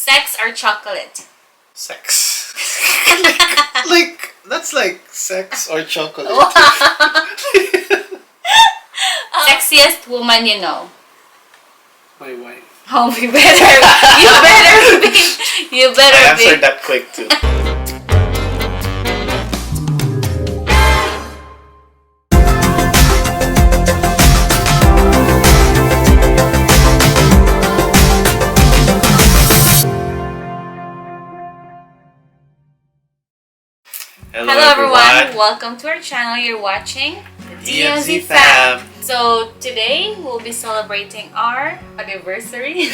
Sex or chocolate? Sex. That's like sex or chocolate. Sexiest woman you know? My wife. Oh, you better be. You better I be. answered that quick too. Hello everyone, welcome to our channel. You're watching DMZ Fam. So today we'll be celebrating our anniversary.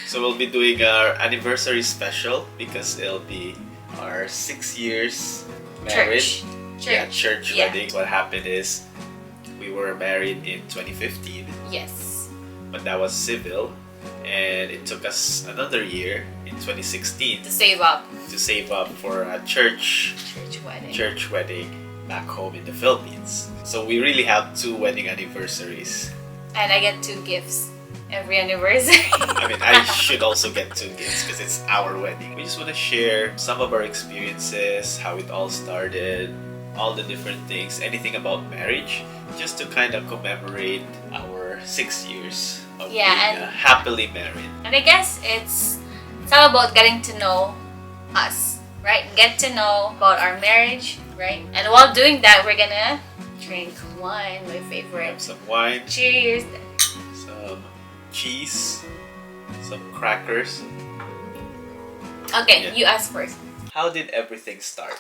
So we'll be doing our anniversary special because it'll be our 6 years married. Church wedding. What happened is we were married in 2015. Yes. But that was civil, and it took us another year in 2016 To save up. For a church wedding back home in the Philippines. So we really have 2 wedding anniversaries. And I get 2 gifts every anniversary. I mean, I should also get 2 gifts because it's our wedding. We just want to share some of our experiences, how it all started, all the different things, anything about marriage, just to kind of commemorate our 6 years of being happily married. And I guess it's all about getting to know us, right? Get to know about our marriage, right? And while doing that, we're gonna drink wine, my favorite. Have some wine. Cheers. Some cheese. Some crackers. Okay, you ask first. How did everything start?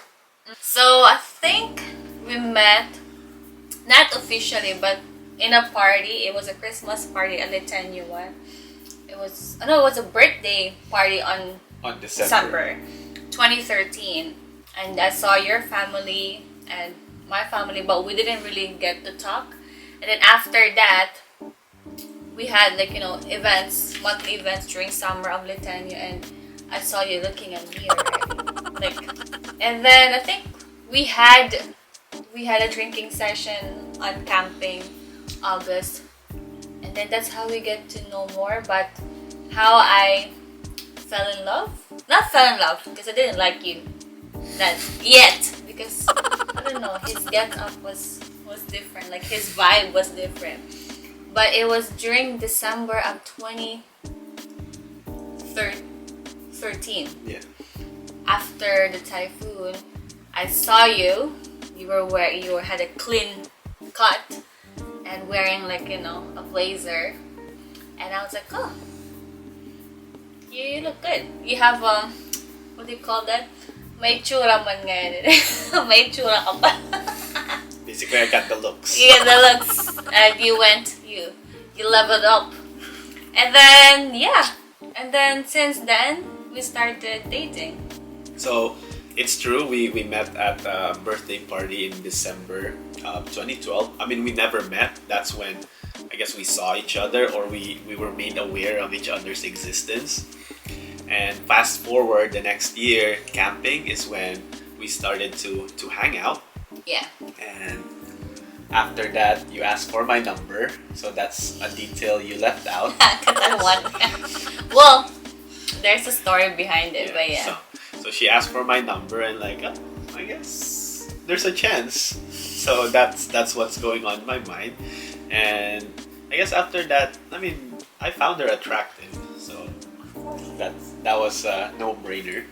So I think we met, not officially, but in a party. It was a Christmas party at Litanya one. It was a birthday party on December 2013, and I saw your family and my family, but we didn't really get to talk. And then after that, we had events, monthly events during summer of Litanya, and I saw you looking at me already. And then I think we had a drinking session on camping August, and then that's how we get to know more. But how I not fell in love because I didn't like you that yet, because I don't know, his get up was different, like his vibe was different. But it was during December of 2013. Yeah. After the typhoon, I saw you. You had a clean cut and wearing a blazer, and I was like, oh, you look good. You have what do you call that? May tsura man ngayon. May tsura ka pa. Basically, I got the looks. You got the looks, and you leveled up, and then since then we started dating. So it's true, we met at a birthday party in December of 2012. I mean, we never met. That's when I guess we saw each other, or we were made aware of each other's existence. And fast forward the next year, camping is when we started to hang out. Yeah. And after that, you asked for my number, so that's a detail you left out. Because I want. Well, there's a story behind it, but yeah. So she asked for my number, and I guess there's a chance. So that's what's going on in my mind. And I guess after that, I found her attractive. So that was a no-brainer.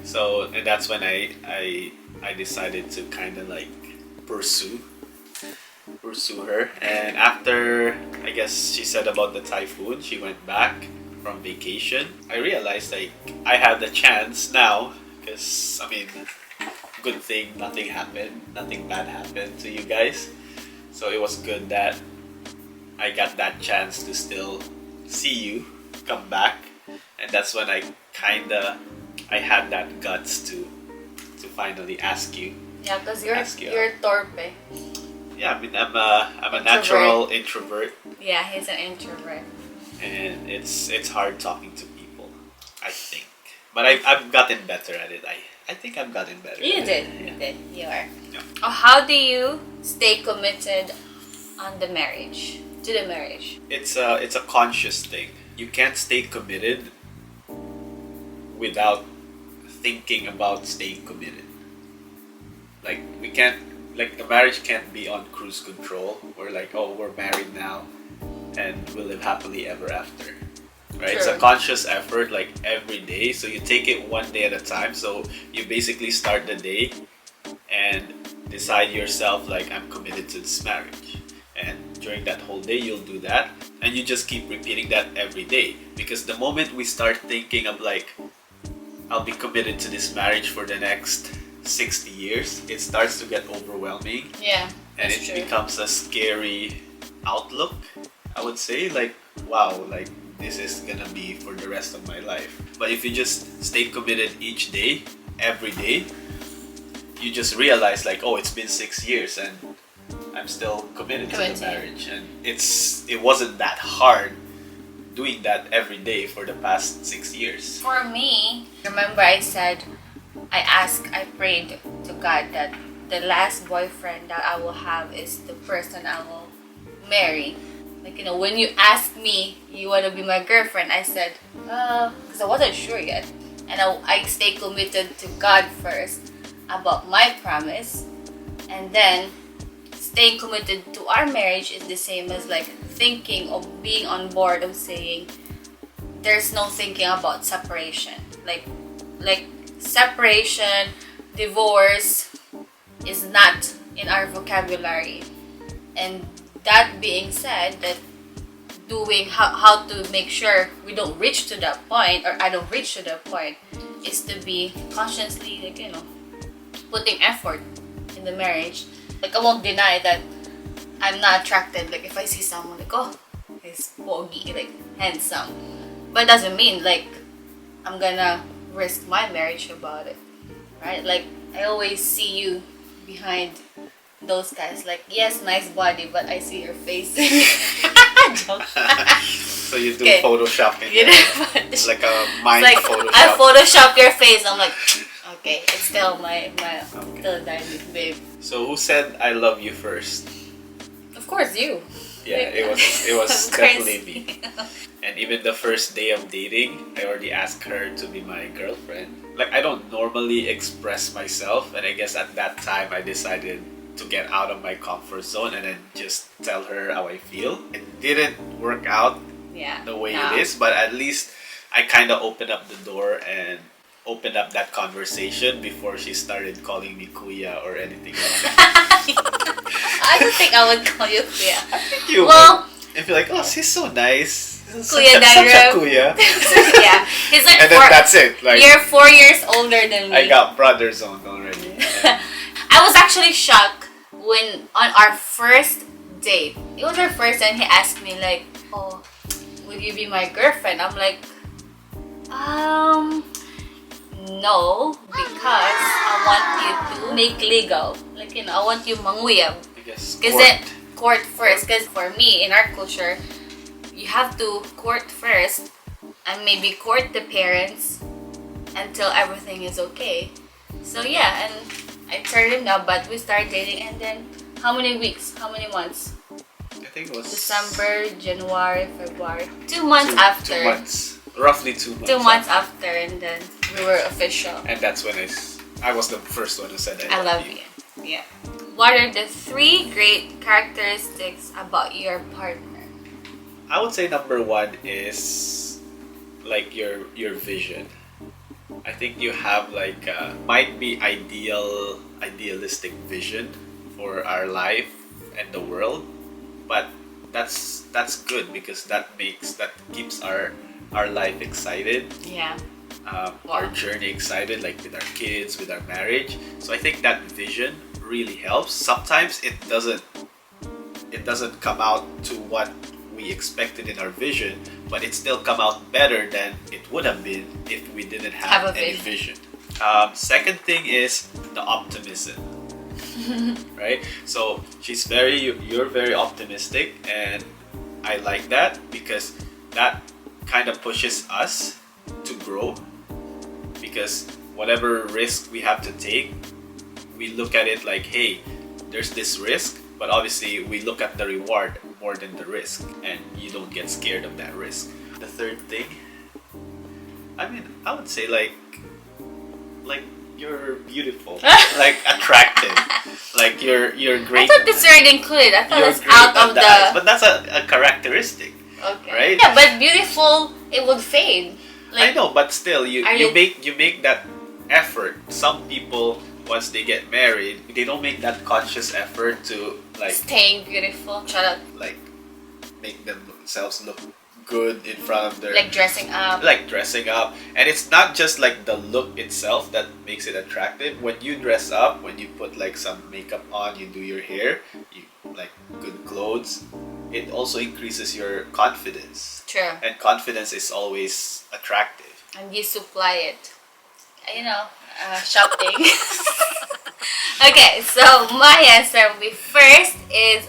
So, and that's when I decided to kind of pursue her. And after, I guess she said about the typhoon, she went back from vacation. I realized I had the chance now, because good thing nothing bad happened to you guys. So it was good that I got that chance to still see you come back. And that's when I had that guts to finally ask you. Yeah, because you're torpe. Yeah, I'm a natural introvert. Yeah, he's an introvert. And it's hard talking to people, I think. But I've gotten better at it. I think I've gotten better. You did. Yeah. You did. You are. Yeah. Oh, how do you stay committed to the marriage? It's a conscious thing. You can't stay committed without thinking about staying committed. Like we can't, like the marriage can't be on cruise control. We're like, oh, we're married now, and we'll live happily ever after. Right? It's a True. conscious effort, like every day. So you take it one day at a time. So you basically start the day and decide yourself, like, I'm committed to this marriage. And during that whole day, you'll do that. And you just keep repeating that every day. Because the moment we start thinking of, like, I'll be committed to this marriage for the next 60 years, it starts to get overwhelming. Yeah. And That's it true. becomes a scary outlook, I would say. Like, wow, like, this is gonna be for the rest of my life. But if you just stay committed each day, every day, you just realize, like, oh, it's been 6 years and I'm still committed to the marriage. And it wasn't that hard doing that every day for the past 6 years. For me, remember I said, I prayed to God that the last boyfriend that I will have is the person I will marry. Like, when you asked me, you want to be my girlfriend, I said, because I wasn't sure yet. And I stay committed to God first about my promise. And then staying committed to our marriage is the same as like thinking of being on board of saying there's no thinking about separation. Like separation, divorce is not in our vocabulary. And that being said, that doing how to make sure we don't reach to that point, or I don't reach to that point, is to be consciously, like, putting effort in the marriage. Like, I won't deny that I'm not attracted. Like, if I see someone, like, oh, he's pogi, like, handsome. But it doesn't mean, like, I'm gonna risk my marriage about it. Right? Like, I always see you behind those guys. Like, yes, nice body, but I see your face. Joke. So you do Okay. photoshopping. You know, It's like a mind like, Photoshop. I Photoshop your face. I'm like, okay, it's still my still dynamic, babe. So who said I love you first? Of course, you. Yeah, it was Of course. definitely me. And even the first day of dating, I already asked her to be my girlfriend. Like, I don't normally express myself, and I guess at that time I decided to get out of my comfort zone and then just tell her how I feel. It didn't work out Yeah. the way no. it is, but at least I kind of opened up the door and opened up that conversation before she started calling me kuya or anything like that. I don't think I would call you kuya. I think you Well, would. And feel like, oh, she's so nice. Kuya Such a Dagrab. kuya. yeah, he's like And then that's it. Like, you're 4 years older than me. I got brother zone already. And I was actually shocked when on our first date. It was our first, and he asked me like, "Oh, would you be my girlfriend?" I'm like, no, because I want you to make legal. Like, I want you manguyab. I guess Because then court first. Because for me, in our culture, you have to court first and maybe court the parents until everything is okay. So yeah, and I turned him down, but we started dating, and then how many weeks? How many months? I think it was December, January, February. 2 months after. 2 months. Roughly 2 months. 2 months after, and then we were official. And that's when I was the first one who said I love you. Yeah. What are the 3 great characteristics about your partner? I would say number 1 is like your vision. I think you have like might be idealistic vision for our life and the world, but that's good because that keeps our life excited. Yeah. Our journey excited, like with our kids, with our marriage. So I think that vision really helps. Sometimes it doesn't come out to what we expected in our vision, but it still come out better than it would have been if we didn't have any vision. Second thing is the optimism. Right? So you're very optimistic, and I like that because that kind of pushes us to grow, because whatever risk we have to take, we look at it like, hey, there's this risk, but obviously we look at the reward more than the risk, and you don't get scared of that risk. The third thing, I would say like you're beautiful, like attractive, like you're I great. thought this already included. I thought You're it's great out at of the the. eyes, but that's a characteristic, Okay. right? Yeah, but beautiful, it would fade. I know, but still, you Are you you- make that effort. Some people, once they get married, they don't make that conscious effort to Staying beautiful. Shut up. like make themselves look good in front of their Like dressing up. like dressing up. And it's not just like the look itself that makes it attractive. When you dress up, when you put like some makeup on, you do your hair, you like good clothes, it also increases your confidence. True. And confidence is always attractive. And you supply it. Shopping. Okay, so my answer will be first is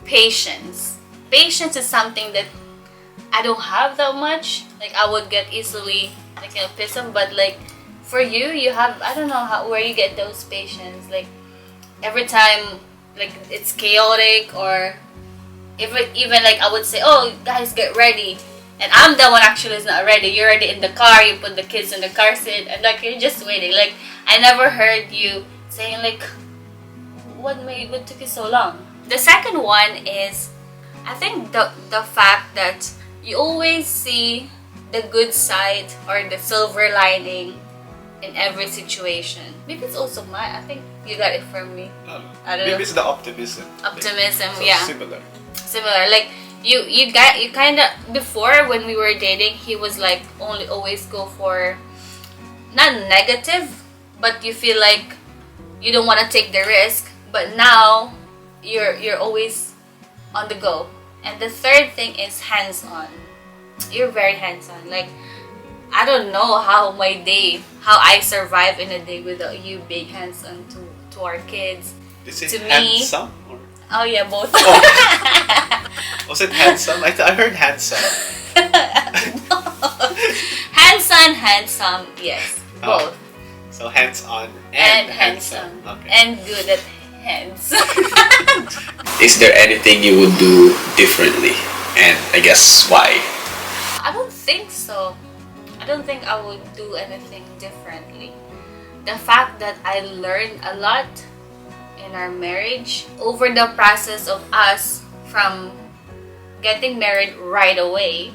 patience. Patience is something that I don't have that much. Like I would get easily pissed off, but like for you, you have, I don't know where you get those patience. Like every time like it's chaotic, or even like I would say, oh guys, get ready, and I'm the one actually is not ready. You're already in the car, you put the kids in the car seat, and like you're just waiting. Like I never heard you saying like, what took you so long? The second one is, I think the fact that you always see the good side or the silver lining in every situation. Maybe it's also mine. I think you got it from me. I don't know. Maybe it's the optimism. Optimism, So yeah. Similar. Like you kind of, before when we were dating, he was like always go for not negative, but you feel like you don't want to take the risk. But now you're always on the go. And the third thing is hands-on. You're very hands-on. Like I don't know how I survive in a day without you being hands-on to our kids. Is it To me- handsome? Or? Oh yeah, both. Oh. Was it handsome? I heard handsome. handsome, yes, Oh. both. So hands-on And handsome. Okay. And good at hands. Is there anything you would do differently? And I guess why? I don't think so. I don't think I would do anything differently. The fact that I learned a lot in our marriage over the process of us from getting married right away,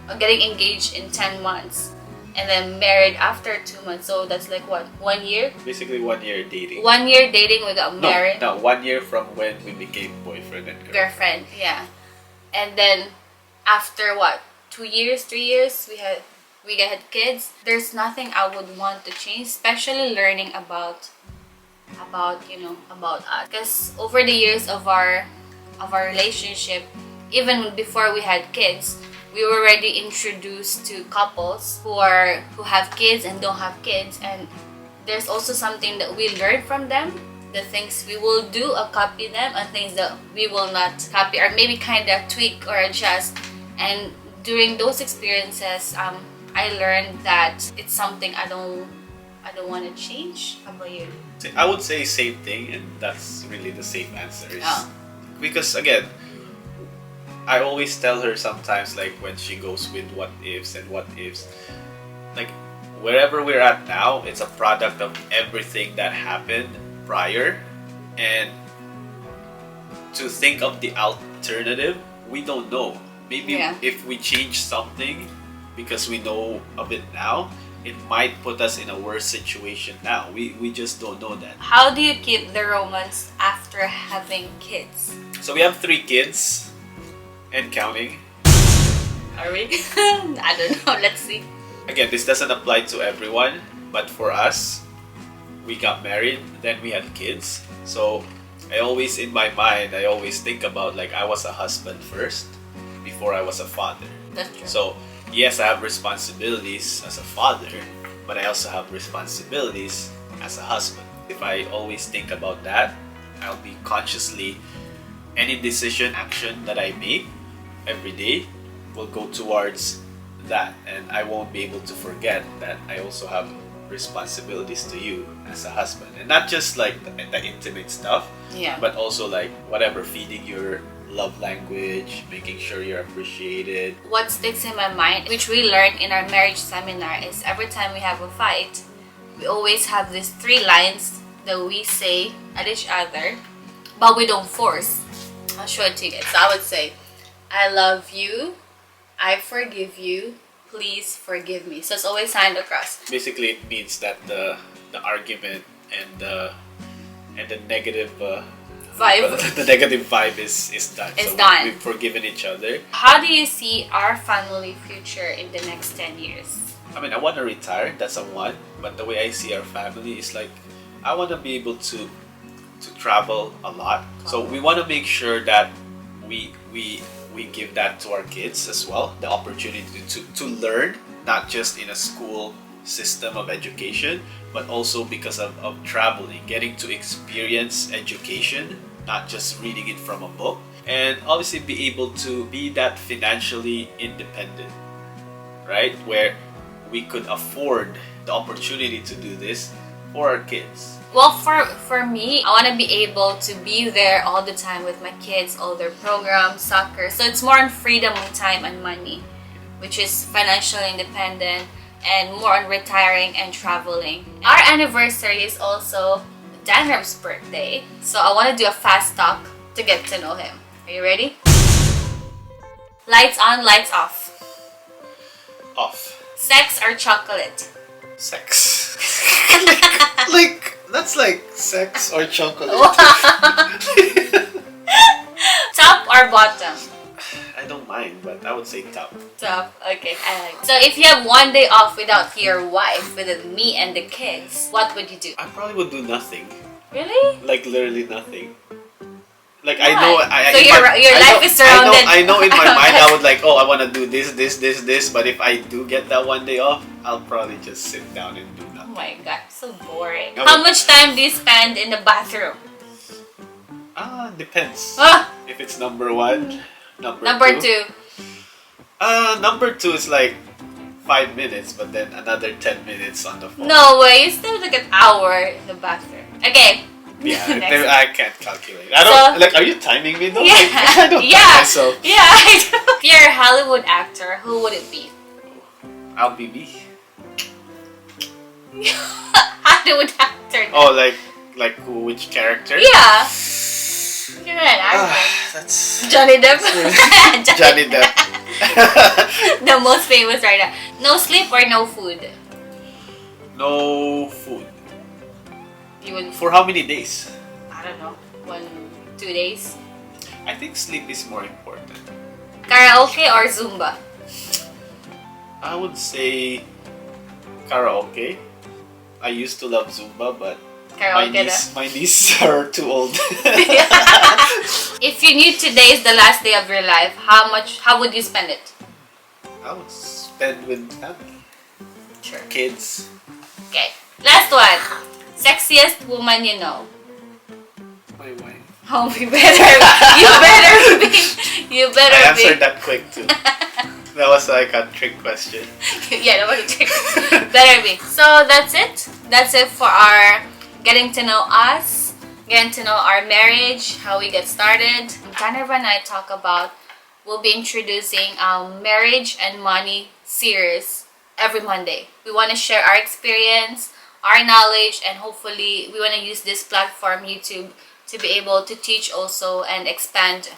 or getting engaged in 10 months, and then married after 2 months. So that's like what, 1 year? Basically 1 year dating. 1 year dating, we got married. No, 1 year from when we became boyfriend and girlfriend. Girlfriend, yeah. And then after what, 2 years, 3 years, we had kids. There's nothing I would want to change, especially learning about us. Because over the years of our relationship, even before we had kids, we were already introduced to couples who have kids and don't have kids, and there's also something that we learn from them. The things we will do or copy them, and things that we will not copy or maybe kind of tweak or adjust. And during those experiences, I learned that it's something I don't want to change. How about you? I would say same thing, and that's really the same answer. Oh. Because again, I always tell her sometimes, like when she goes with what ifs, like wherever we're at now, it's a product of everything that happened prior, and to think of the alternative, we don't know. Maybe if we change something because we know of it now, it might put us in a worse situation now. We just don't know that. How do you keep the romance after having kids? So we have 3 kids and counting. Are we? I don't know. Let's see. Again, this doesn't apply to everyone, but for us, we got married, then we had kids. So I always, in my mind, I always think about like I was a husband first before I was a father. That's true. So yes, I have responsibilities as a father, but I also have responsibilities as a husband. If I always think about that, I'll be consciously, any decision, action that I make every day will go towards that, and I won't be able to forget that I also have responsibilities to you as a husband, and not just like the intimate stuff, Yeah. but also like whatever, feeding love language, making sure you're appreciated. What sticks in my mind, which we learned in our marriage seminar, is every time we have a fight, we always have these 3 lines that we say at each other, but we don't force. I'll show it to you guys. So I would say, I love you, I forgive you, please forgive me. So it's always signed across. Basically, it means that the argument and the negative Vibe. the negative vibe is done. It's so done. We've forgiven each other. How do you see our family future in the next 10 years? I mean, I want to retire. That's a one. But the way I see our family is like, I want to be able to travel a lot. So we want to make sure that we give that to our kids as well. The opportunity to learn, not just in a school system of education, but also because of traveling, getting to experience education, not just reading it from a book, and obviously be able to be that financially independent, right? Where we could afford the opportunity to do this for our kids. Well, for me, I want to be able to be there all the time with my kids, all their programs, soccer. So it's more on freedom of time and money, which is financially independent, and more on retiring and traveling. Our anniversary is also Danram's birthday, so I want to do a fast talk to get to know him. Are you ready? Lights on, lights off. Off. Sex or chocolate? Sex. like that's like sex or chocolate. Top or bottom? I don't mind, but I would say top. Top. Okay, I like it. So if you have one day off without your wife, with me and the kids, what would you do? I probably would do nothing. Really? Like literally nothing. Like Why? I know. So your life is surrounded. I know in my mind I would like, oh, I want to do this. But if I do get that one day off, I'll probably just sit down and do Oh nothing. my god, so boring. No, How much time do you spend in the bathroom? Depends. Ah, If it's number one, number number two. 2. Number 2 is like 5 minutes, but then another 10 minutes on the phone. No way, you still like an hour in the bathroom. Okay. Yeah, Next. I can't calculate. I don't like. Are you timing me though? Like, I don't time myself. Yeah, I do. If you're a Hollywood actor, who would it be? I'll be me. Hollywood actor. Oh, like who? Which character? Yeah. You're an actor. That's Johnny Depp. Johnny Depp. The most famous right now. No sleep or no food? No food. You would, For how many days? I don't know, 1, 2 days? I think sleep is more important. Karaoke or Zumba? I would say karaoke. I used to love Zumba, but Karaoke my knees are too old. If you knew today is the last day of your life, how would you spend it? I would spend with family, Sure. kids. Okay. Last one. Sexiest woman you know? My wife. Oh, you better be. You better I be. answered that quick too. That was like a trick question. Yeah, that was a trick. Better be. So that's it. That's it for our getting to know us, getting to know our marriage, how we get started. Tanner and I talk about, we'll be introducing marriage and money series every Monday. We want to share our experience, our knowledge, and hopefully we want to use this platform, YouTube, to be able to teach also and expand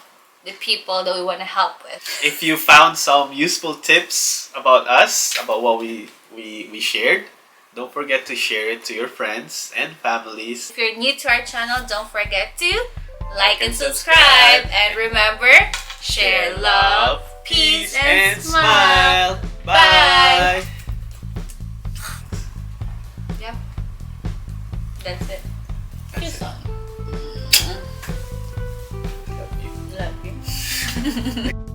the people that we want to help with. If you found some useful tips about us, about what we shared, don't forget to share it to your friends and families. If you're new to our channel, don't forget to like and subscribe. And remember, share love, peace, and smile. Bye. Yep. That's it. Kiss on. Love you. Love you.